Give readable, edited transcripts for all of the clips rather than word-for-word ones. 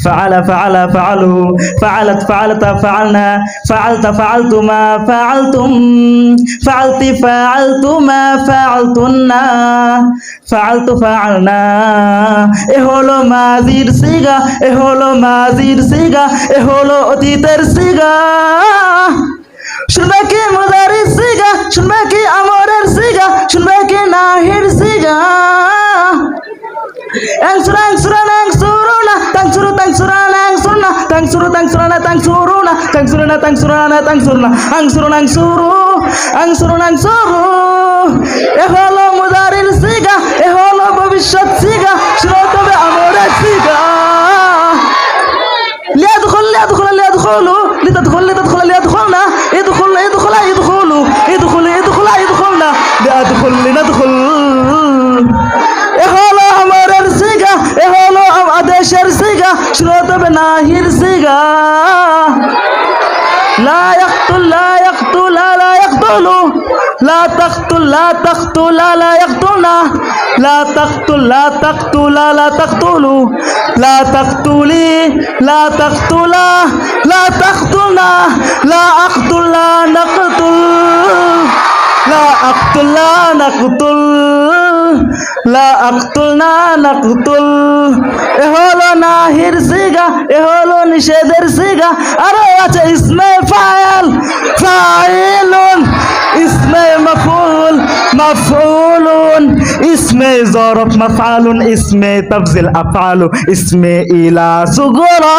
ফাআলা ফাআলা ফাআলু, ফাআলাত ফাআলাতা ফাআলনা, ফাআলতা ফাআলতুমা ফাআলতুম, ফাআলতি ফাআলতুমা ফাআলতুন্না, ফাআলতু ফাআলনা। এ হলো মাজির সিগা, এ হলো মাজির সিগা, এ হলো অতীতের সিগা। শুনবে কি মুদারির সিগা, শুনবে কি আমরের সিগা, শুনবে কি নাহির সিগা। Angsura angsura angsuruna, tangsuru tangsurana angsurna, tangsuru tangsurana tangsuruna, tangsuruna tangsurana tangsurna, angsuruna angsuru, angsuruna angsuru। এ হলো মুদারির সিগা, এ হলো ভবিষ্যৎ সিগা, শুনো তবে আমরের সিগা। লিয়াদখুল লিয়াদখুল লিয়াদখুলু, লিতাদখুল লিতাদখুল লিয়াদখুলনা, ইদখুল ইদখুলা ইদখুলু, ইদখুল ইদখুলা ইদখুলনা, লিয়াদখুল লিনাদখুল। এ হলো আমরের সিগা, এ হলো আদেশের সিগা, শুনো তবে নাহির সিগা। লা ইয়াকতুল লা ইয়াকতুল লা ইয়াকতুলু, লা তাকতুল লা তাকতুল লা ইয়াকতুলনা, লা তাকতুল লা তাকতুল লা তাকতুলু, লা তাকতুলি লা তাকতুলা লা তাকতুলনা, লা আকতুল লা নাকতুল, লা আকতুল লা নাকতুল, লা আকতুল না নাকতুল। এ হলো নাহির সিগা, এ হলো নিষেধের সিগা। আরে আছে ইসমে ফাইল, ফাইলুন, ইসমে মাফউল, মাফউলুন, ইসমে জরফ মাফআলুন, ইসমে তাফজিল আফআলু, ইসমে ইলা সুগরা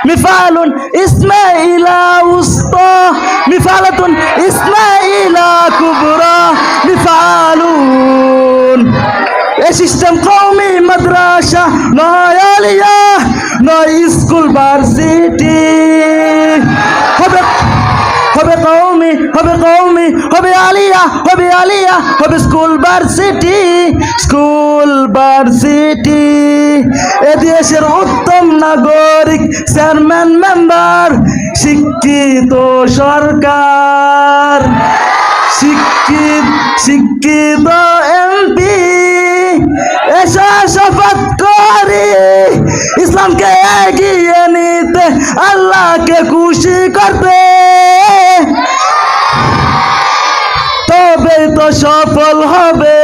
মিফআলুন, ইসমে ইলা উসতা মিফআলাতুন, ইসমে ইলা কুবরা মিফআলুন। এ সিস্টেম কওমি মাদ্রাসা নয় আলিয়া, নয় স্কুল ভার্সিটি। হবে হবে কওমি, হবে কওমি, হবে আলিয়া, হবে আলিয়া, হবে স্কুল ভার্সিটি, স্কুল ভার্সিটি। এ দেশের উত্তম নাগরিক, চেয়ারম্যান মেম্বার, শিক্ষিত সরকার, শিক্ষিত শিক্ষিত এমপি। এসা শপথ করি ইসলামকে এগিয়ে নিতে, আল্লাহকে খুশি করতে, তবেই তো সফল হবে।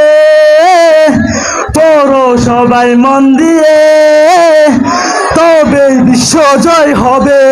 পড়ো সবাই মন দিয়ে, তবেই বিশ্ব জয় হবে।